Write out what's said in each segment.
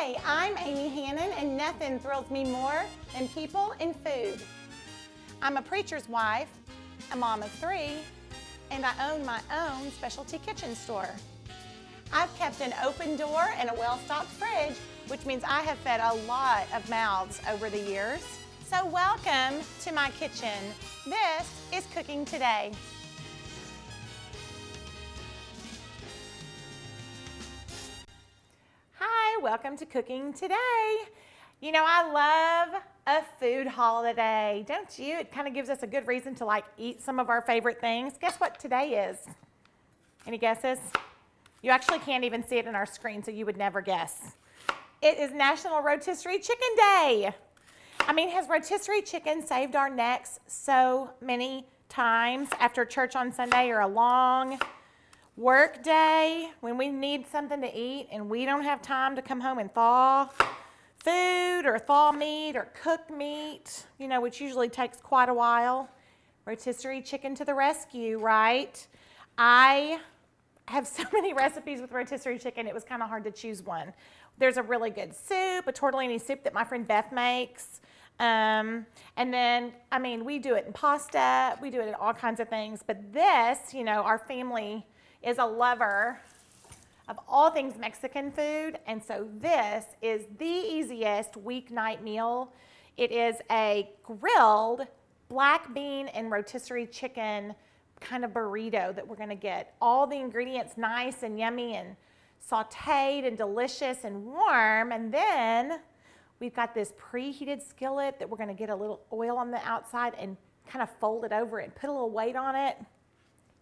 Hi, I'm Amy Hannon, and nothing thrills me more than people and food. I'm a preacher's wife, a mom of 3, and I own my own specialty kitchen store. I've kept an open door and a well-stocked fridge, which means I have fed a lot of mouths over the years. So welcome to my kitchen. This is Cooking Today. Hi, welcome to Cooking Today. You know, I love a food holiday, don't you? It kind of gives us a good reason to eat some of our favorite things. Guess what today is? Any guesses? You actually can't even see it in our screen, so you would never guess. It is National Rotisserie Chicken Day. I mean, has rotisserie chicken saved our necks so many times after church on Sunday or a long work day when we need something to eat and we don't have time to come home and thaw food or thaw meat or cook meat, you know, which usually takes quite a while. Rotisserie chicken to the rescue, right? I have so many recipes with rotisserie chicken, it was kind of hard to choose one. There's a really good soup, a tortellini soup that my friend Beth makes. And then, I mean, we do it in pasta, we do it in all kinds of things, but this, you know, our family is a lover of all things Mexican food, and so this is the easiest weeknight meal. It is a grilled black bean and rotisserie chicken kind of burrito that we're gonna get. All the ingredients nice and yummy and sauteed and delicious and warm, and then we've got this preheated skillet that we're gonna get a little oil on the outside and kind of fold it over and put a little weight on it,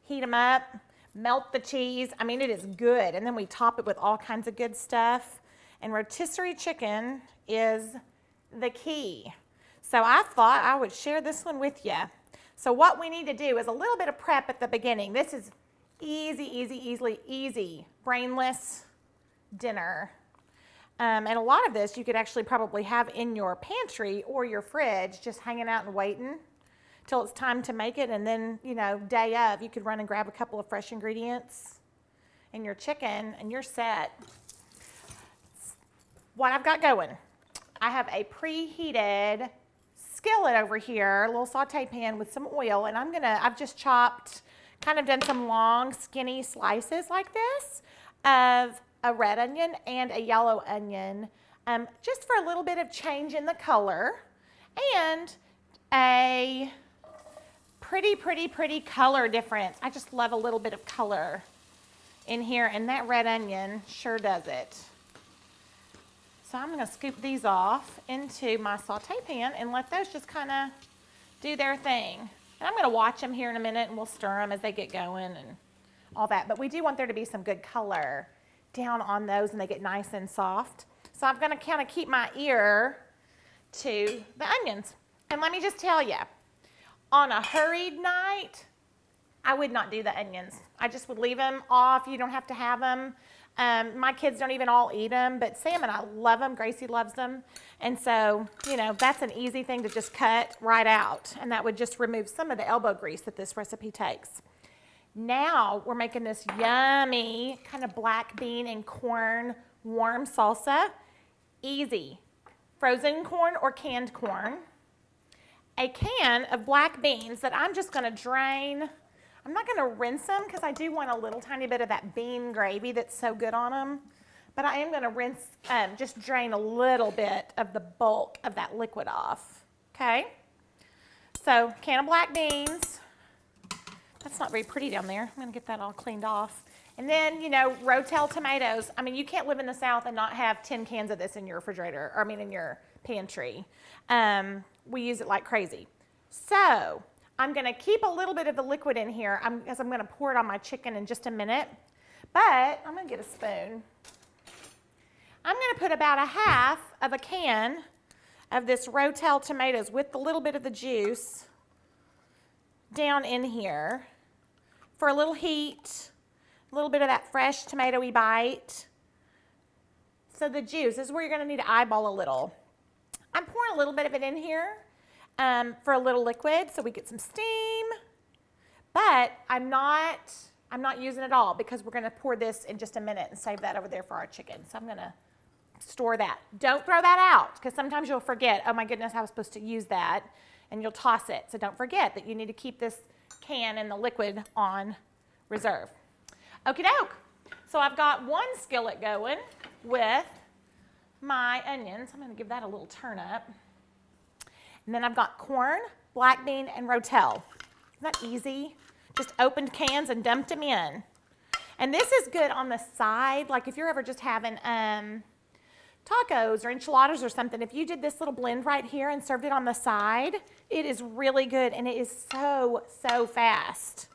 heat them up, melt the cheese. I mean, it is good. And then we top it with all kinds of good stuff. And rotisserie chicken is the key. So I thought I would share this one with you. So what we need to do is a little bit of prep at the beginning. This is easy, brainless dinner. And a lot of this you could actually probably have in your pantry or your fridge, just hanging out and waiting till it's time to make it, and then, you know, day of, you could run and grab a couple of fresh ingredients and your chicken, and you're set. What I've got going, I have a preheated skillet over here, a little saute pan with some oil, and I've just chopped, kind of done some long, skinny slices like this of a red onion and a yellow onion, just for a little bit of change in the color, and a pretty color difference. I just love a little bit of color in here, and that red onion sure does it. So I'm gonna scoop these off into my saute pan and let those just kind of do their thing. And I'm gonna watch them here in a minute, and we'll stir them as they get going and all that. But we do want there to be some good color down on those, and they get nice and soft. So I'm gonna kind of keep my ear to the onions. And let me just tell you, on a hurried night, I would not do the onions. I just would leave them off. You don't have to have them. My kids don't even all eat them, but Sam and I love them. Gracie loves them. And so, you know, that's an easy thing to just cut right out. And that would just remove some of the elbow grease that this recipe takes. Now we're making this yummy kind of black bean and corn warm salsa. Easy. Frozen corn or canned corn. A can of black beans that I'm just gonna drain. I'm not gonna rinse them because I do want a little tiny bit of that bean gravy that's so good on them. But I am gonna rinse, just drain a little bit of the bulk of that liquid off, okay? So, can of black beans. That's not very pretty down there. I'm gonna get that all cleaned off. And then, you know, Rotel tomatoes. I mean, you can't live in the South and not have 10 cans of this in your refrigerator, or I mean in your pantry. We use it like crazy. So I'm gonna keep a little bit of the liquid in here as I'm gonna pour it on my chicken in just a minute, but I'm gonna get a spoon. I'm gonna put about a half of a can of this Rotel tomatoes with the little bit of the juice down in here for a little heat, a little bit of that fresh tomatoey bite. So the juice is where you're gonna need to eyeball a little. I'm pouring a little bit of it in here for a little liquid so we get some steam, but I'm not using it all because we're gonna pour this in just a minute and save that over there for our chicken. So I'm gonna store that. Don't throw that out, because sometimes you'll forget, oh my goodness, I was supposed to use that, and you'll toss it. So don't forget that you need to keep this can and the liquid on reserve. Okie doke. So I've got one skillet going with my onions. I'm going to give that a little turn up. And then I've got corn, black bean, and Rotel. Isn't that easy? Just opened cans and dumped them in. And this is good on the side, like if you're ever just having tacos or enchiladas or something, if you did this little blend right here and served it on the side, it is really good, and it is so, so fast.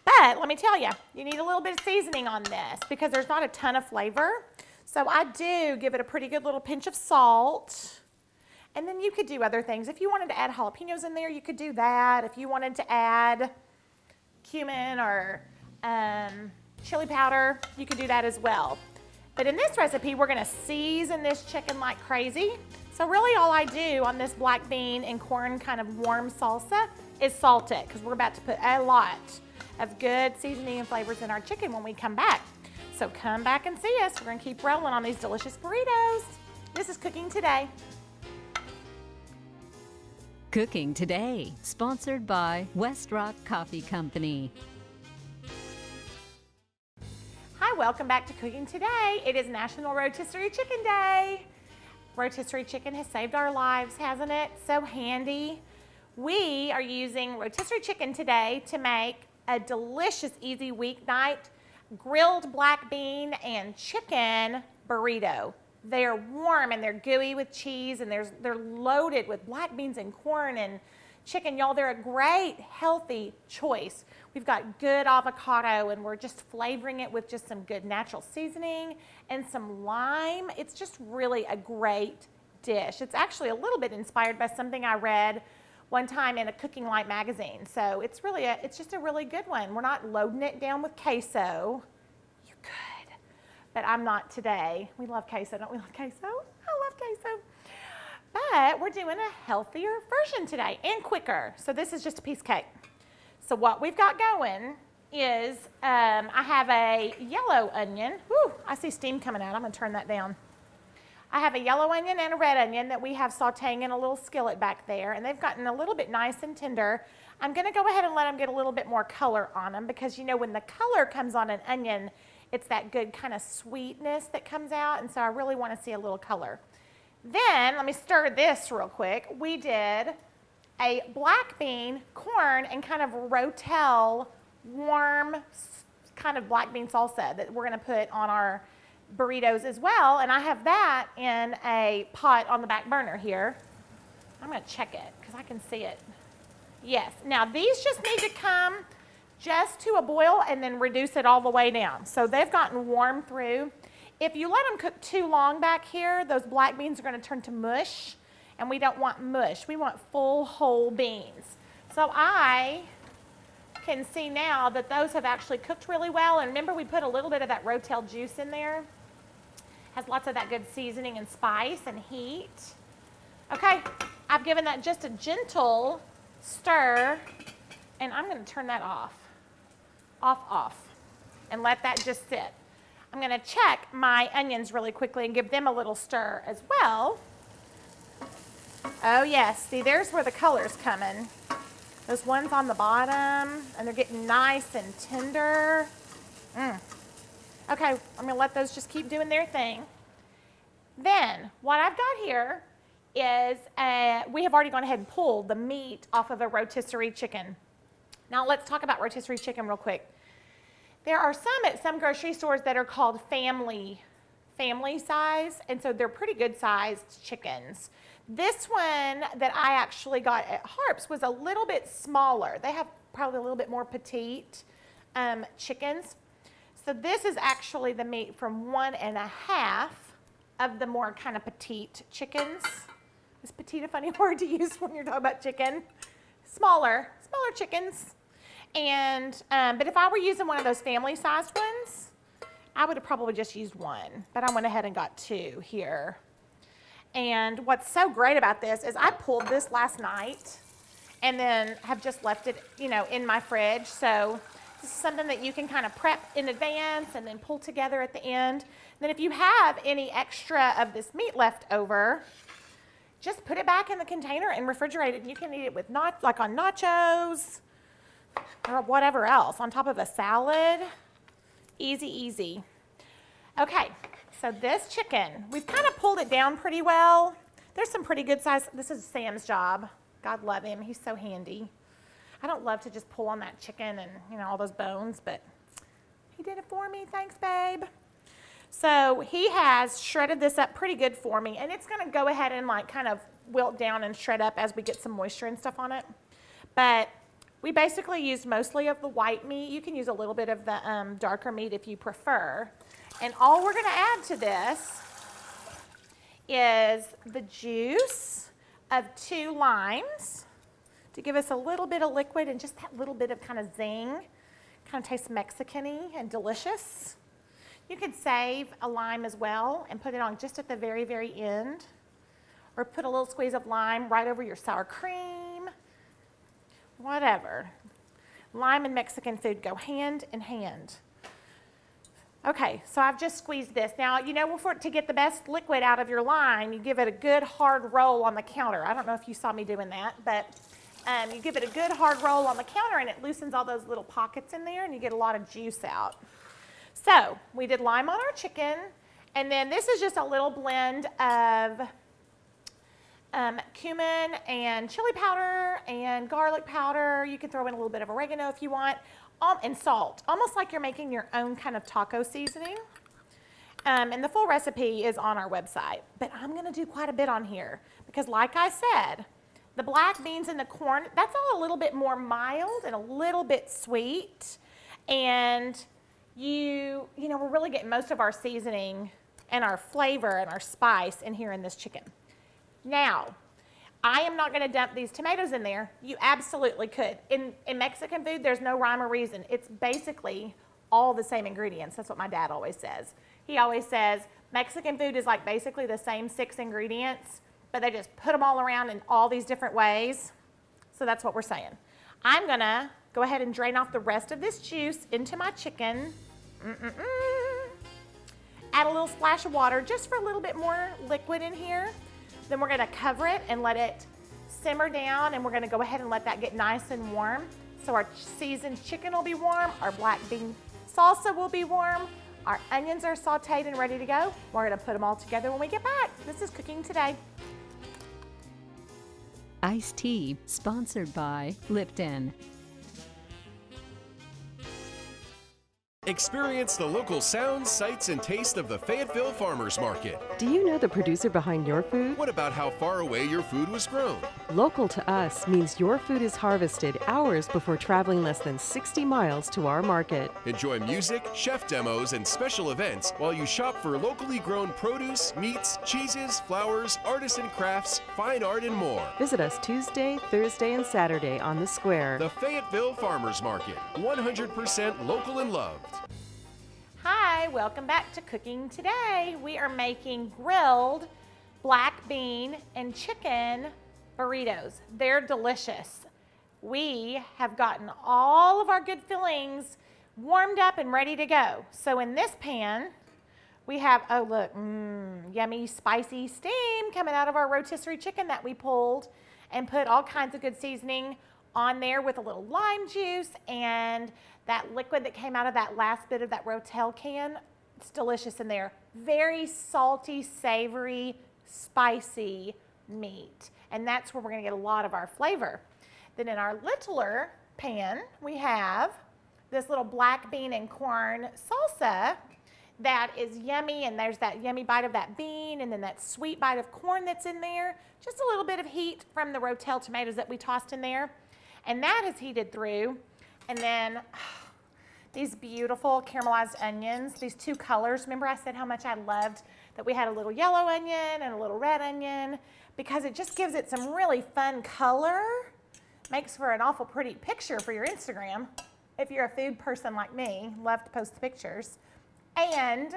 But let me tell you, you need a little bit of seasoning on this because there's not a ton of flavor. So I do give it a pretty good little pinch of salt. And then you could do other things. If you wanted to add jalapenos in there, you could do that. If you wanted to add cumin or chili powder, you could do that as well. But in this recipe, we're gonna season this chicken like crazy. So really all I do on this black bean and corn kind of warm salsa is salt it, because we're about to put a lot of good seasoning and flavors in our chicken when we come back. So come back and see us. We're gonna keep rolling on these delicious burritos. This is Cooking Today. Cooking Today, sponsored by West Rock Coffee Company. Hi, welcome back to Cooking Today. It is National Rotisserie Chicken Day. Rotisserie chicken has saved our lives, hasn't it? So handy. We are using rotisserie chicken today to make a delicious, easy weeknight grilled black bean and chicken burrito. They're warm and they're gooey with cheese, and they're loaded with black beans and corn and chicken. Y'all, they're a great, healthy choice. We've got good avocado, and we're just flavoring it with just some good natural seasoning and some lime. It's just really a great dish. It's actually a little bit inspired by something I read one time in a Cooking Light magazine. So it's just a really good one. We're not loading it down with queso. You could, but I'm not today. We love queso, don't we love queso? I love queso. But we're doing a healthier version today and quicker. So this is just a piece of cake. So what we've got going is I have a yellow onion. Whew, I see steam coming out. I'm going to turn that down. I have a yellow onion and a red onion that we have sauteing in a little skillet back there, and they've gotten a little bit nice and tender. I'm going to go ahead and let them get a little bit more color on them, because you know when the color comes on an onion, it's that good kind of sweetness that comes out, and so I really want to see a little color. Then, let me stir this real quick. We did a black bean, corn, and kind of Rotel warm kind of black bean salsa that we're going to put on our burritos as well. And I have that in a pot on the back burner here. I'm going to check it because I can see it. Yes. Now, these just need to come just to a boil and then reduce it all the way down. So they've gotten warm through. If you let them cook too long back here, those black beans are going to turn to mush, and we don't want mush. We want full whole beans. So I can see now that those have actually cooked really well. And remember, we put a little bit of that Rotel juice in there. Has lots of that good seasoning and spice and heat. Okay, I've given that just a gentle stir, and I'm going to turn that off, and let that just sit. I'm going to check my onions really quickly and give them a little stir as well. Oh yes, see, there's where the color's coming. Those ones on the bottom, and they're getting nice and tender. Okay, I'm going to let those just keep doing their thing. Then, what I've got here is we have already gone ahead and pulled the meat off of a rotisserie chicken. Now, let's talk about rotisserie chicken real quick. There are some at some grocery stores that are called family size, and so they're pretty good sized chickens. This one that I actually got at Harps was a little bit smaller. They have probably a little bit more petite chickens. So this is actually the meat from 1.5 of the more kind of petite chickens. Is petite a funny word to use when you're talking about chicken? Smaller chickens. And but if I were using one of those family-sized ones, I would have probably just used one. But I went ahead and got 2 here. And what's so great about this is I pulled this last night and then have just left it, in my fridge. So This is something that you can kind of prep in advance and then pull together at the end. Then if you have any extra of this meat left over, just put it back in the container and refrigerate it. And you can eat it with like on nachos or whatever else, on top of a salad. Easy, easy. Okay, so this chicken, we've kind of pulled it down pretty well. There's some pretty good size. This is Sam's job. God love him. He's so handy. I don't love to just pull on that chicken and, you know, all those bones, but he did it for me. Thanks, babe. So he has shredded this up pretty good for me, and it's going to go ahead and like kind of wilt down and shred up as we get some moisture and stuff on it. But we basically used mostly of the white meat. You can use a little bit of the darker meat if you prefer. And all we're going to add to this is the juice of 2 limes to give us a little bit of liquid and just that little bit of kind of zing. Kind of tastes Mexican-y and delicious. You could save a lime as well and put it on just at the very, very end. Or put a little squeeze of lime right over your sour cream. Whatever. Lime and Mexican food go hand in hand. Okay, so I've just squeezed this. Now, you know, to get the best liquid out of your lime, you give it a good hard roll on the counter. I don't know if you saw me doing that, but you give it a good hard roll on the counter and it loosens all those little pockets in there and you get a lot of juice out. So we did lime on our chicken, and then this is just a little blend of cumin and chili powder and garlic powder. You can throw in a little bit of oregano if you want, and salt, almost like you're making your own kind of taco seasoning. And the full recipe is on our website, but I'm going to do quite a bit on here because like I said, the black beans and the corn, that's all a little bit more mild and a little bit sweet. And you know, we're really getting most of our seasoning and our flavor and our spice in here in this chicken. Now, I am not going to dump these tomatoes in there. You absolutely could. In Mexican food, there's no rhyme or reason. It's basically all the same ingredients. That's what my dad always says. He always says Mexican food is like basically the same 6 ingredients, but they just put them all around in all these different ways. So that's what we're saying. I'm going to go ahead and drain off the rest of this juice into my chicken. Add a little splash of water just for a little bit more liquid in here. Then we're going to cover it and let it simmer down, and we're going to go ahead and let that get nice and warm. So our seasoned chicken will be warm, our black bean salsa will be warm, our onions are sauteed and ready to go. We're going to put them all together when we get back. This is Cooking Today. Iced tea, sponsored by Lipton. Experience the local sounds, sights, and taste of the Fayetteville Farmers Market. Do you know the producer behind your food? What about how far away your food was grown? Local to us means your food is harvested hours before traveling less than 60 miles to our market. Enjoy music, chef demos, and special events while you shop for locally grown produce, meats, cheeses, flowers, artisan crafts, fine art, and more. Visit us Tuesday, Thursday, and Saturday on the square. The Fayetteville Farmers Market, 100% local and loved. Hi, welcome back to Cooking Today. We are making grilled black bean and chicken burritos. They're delicious. We have gotten all of our good fillings warmed up and ready to go. So in this pan, we have, oh look, yummy spicy steam coming out of our rotisserie chicken that we pulled and put all kinds of good seasoning on there with a little lime juice and that liquid that came out of that last bit of that Rotel can. It's delicious in there. Very salty, savory, spicy meat. And that's where we're gonna get a lot of our flavor. Then in our littler pan, we have this little black bean and corn salsa that is yummy, and there's that yummy bite of that bean and then that sweet bite of corn that's in there. Just a little bit of heat from the Rotel tomatoes that we tossed in there. And that has heated through. And then these beautiful caramelized onions, these 2 colors. Remember I said how much I loved that we had a little yellow onion and a little red onion because it just gives it some really fun color. Makes for an awful pretty picture for your Instagram. If you're a food person like me, love to post pictures. And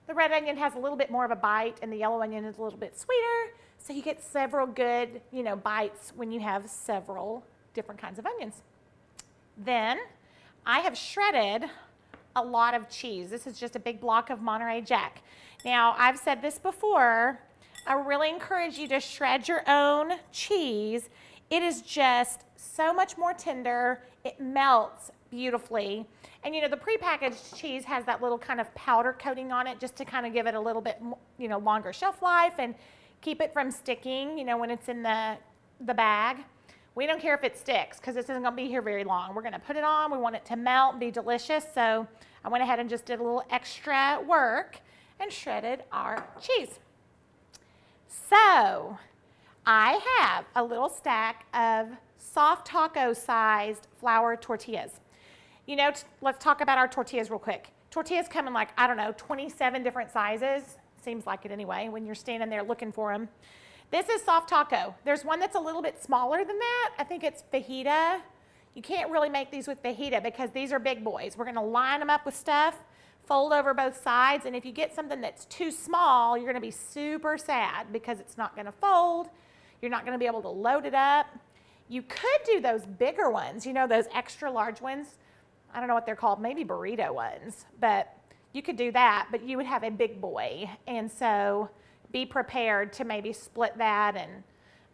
the red onion has a little bit more of a bite and the yellow onion is a little bit sweeter. So you get several good, bites when you have several different kinds of onions. Then I have shredded a lot of cheese. This is just a big block of Monterey Jack. Now, I've said this before, I really encourage you to shred your own cheese. It is just so much more tender. It melts beautifully. And you know, the prepackaged cheese has that little kind of powder coating on it just to kind of give it a little bit, you know, longer shelf life and keep it from sticking, you know, when it's in the bag. We don't care if it sticks because this isn't going to be here very long. We're going to put it on. We want it to melt and be delicious. So I went ahead and just did a little extra work and shredded our cheese. So I have a little stack of soft taco sized flour tortillas. You know, let's talk about our tortillas real quick. Tortillas come in like, I don't know, 27 different sizes. Seems like it anyway when you're standing there looking for them. This is soft taco. There's one that's a little bit smaller than that. I think it's fajita. You can't really make these with fajita because these are big boys. We're gonna line them up with stuff, fold over both sides, and if you get something that's too small, you're gonna be super sad because it's not gonna fold. You're not gonna be able to load it up. You could do those bigger ones, you know, those extra large ones. I don't know what they're called, maybe burrito ones, but you could do that, but you would have a big boy. And so be prepared to maybe split that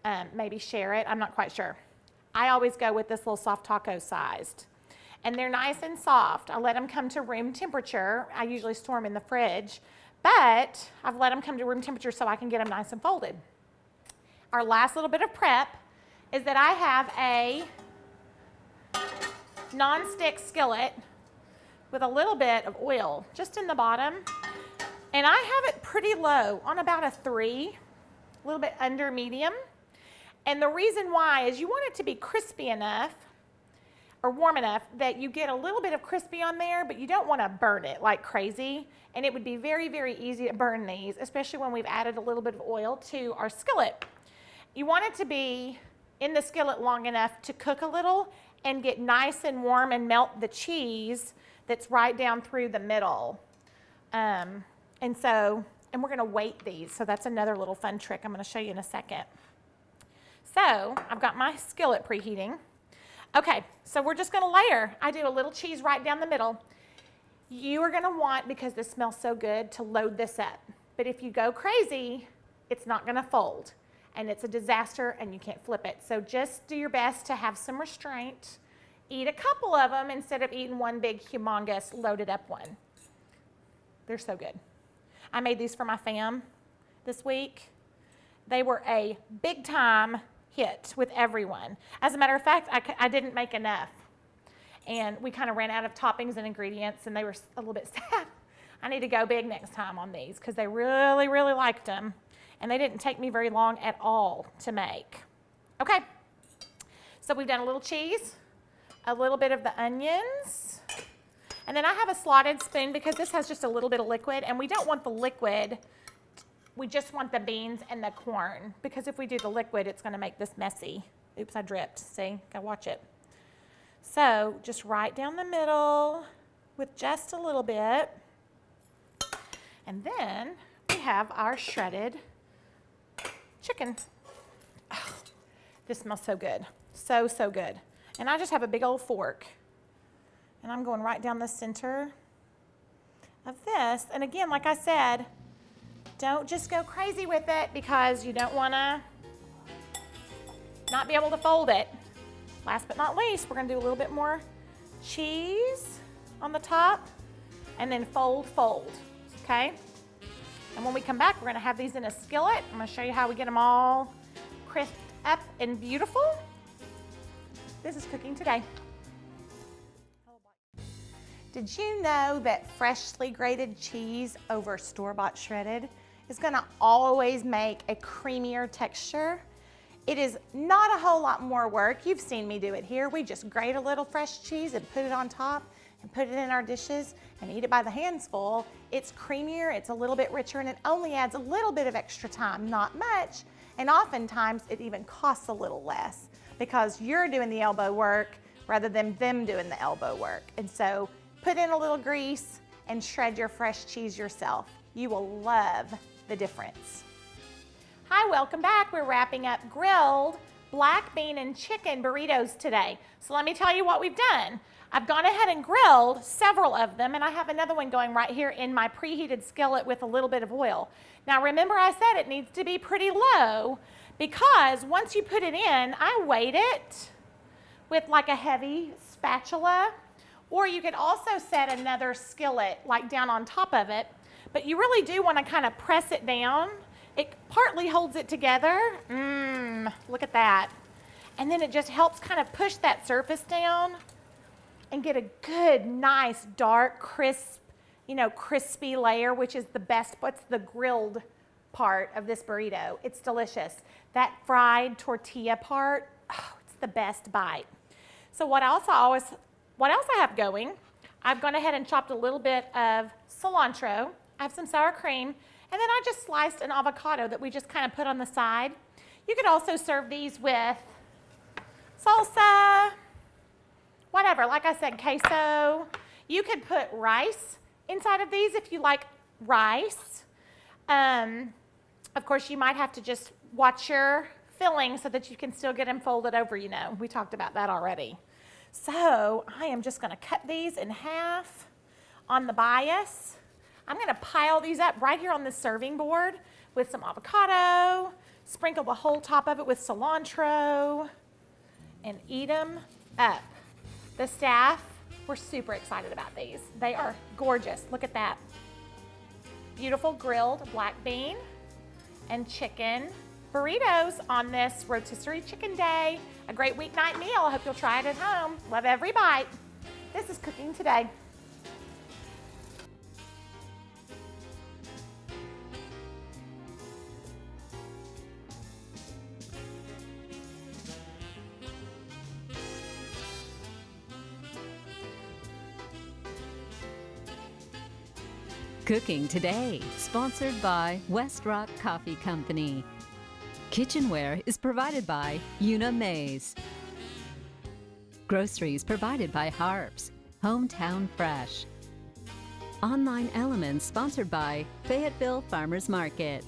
and maybe share it. I'm not quite sure. I always go with this little soft taco sized. And they're nice and soft. I let them come to room temperature. I usually store them in the fridge, but I've let them come to room temperature so I can get them nice and folded. Our last little bit of prep is that I have a non-stick skillet with a little bit of oil just in the bottom. And I have it pretty low on about a 3, a little bit under medium. And the reason why is you want it to be crispy enough or warm enough that you get a little bit of crispy on there, but you don't want to burn it like crazy. And it would be very, very easy to burn these, especially when we've added a little bit of oil to our skillet. You want it to be in the skillet long enough to cook a little and get nice and warm and melt the cheese that's right down through the middle. And we're gonna weight these. So that's another little fun trick I'm gonna show you in a second. So I've got my skillet preheating. Okay, so we're just gonna layer. I do a little cheese right down the middle. You are gonna want, because this smells so good, to load this up. But if you go crazy, it's not gonna fold. And it's a disaster and you can't flip it. So just do your best to have some restraint. Eat a couple of them instead of eating one big humongous loaded up one. They're so good. I made these for my fam this week. They were a big time hit with everyone. As a matter of fact, I didn't make enough. And we kind of ran out of toppings and ingredients and they were a little bit sad. I need to go big next time on these because they really, really liked them. And they didn't take me very long at all to make. Okay, so we've done a little cheese, a little bit of the onions, and then I have a slotted spoon because this has just a little bit of liquid, and we don't want the liquid, we just want the beans and the corn, because if we do the liquid, it's gonna make this messy. Oops, I dripped, see, gotta watch it. So just right down the middle with just a little bit, and then we have our shredded chicken. Oh, this smells so good. So, so good. And I just have a big old fork. And I'm going right down the center of this. And again, like I said, don't just go crazy with it because you don't want to not be able to fold it. Last but not least, we're going to do a little bit more cheese on the top and then fold, okay? And when we come back, we're gonna have these in a skillet. I'm gonna show you how we get them all crisped up and beautiful. This is cooking today. Did you know that freshly grated cheese over store-bought shredded is gonna always make a creamier texture? It is not a whole lot more work. You've seen me do it here. We just grate a little fresh cheese and put it on top and put it in our dishes and eat it by the handsful. It's creamier, it's a little bit richer, and it only adds a little bit of extra time, not much. And oftentimes it even costs a little less because you're doing the elbow work rather than them doing the elbow work. And so put in a little grease and shred your fresh cheese yourself. You will love the difference. Hi, welcome back. We're wrapping up grilled black bean and chicken burritos today. So let me tell you what we've done. I've gone ahead and grilled several of them, and I have another one going right here in my preheated skillet with a little bit of oil. Now remember I said it needs to be pretty low because once you put it in, I weight it with like a heavy spatula, or you could also set another skillet like down on top of it, but you really do want to kind of press it down. It partly holds it together. Look at that. And then it just helps kind of push that surface down and get a good, nice, dark, crisp, crispy layer, which is the best. What's the grilled part of this burrito? It's delicious. That fried tortilla part, oh, it's the best bite. So what else I have going, I've gone ahead and chopped a little bit of cilantro. I have some sour cream, and then I just sliced an avocado that we just kind of put on the side. You could also serve these with salsa, whatever, like I said, queso. You could put rice inside of these if you like rice. Of course, you might have to just watch your filling so that you can still get them folded over, We talked about that already. So I am just gonna cut these in half on the bias. I'm gonna pile these up right here on this serving board with some avocado, sprinkle the whole top of it with cilantro, and eat them up. The staff were super excited about these. They are gorgeous. Look at that. Beautiful grilled black bean and chicken burritos on this rotisserie chicken day. A great weeknight meal. I hope you'll try it at home. Love every bite. This is Cooking Today. Cooking Today, sponsored by West Rock Coffee Company. Kitchenware is provided by Una Mays. Groceries provided by Harps, Hometown Fresh. Online Elements sponsored by Fayetteville Farmers Market.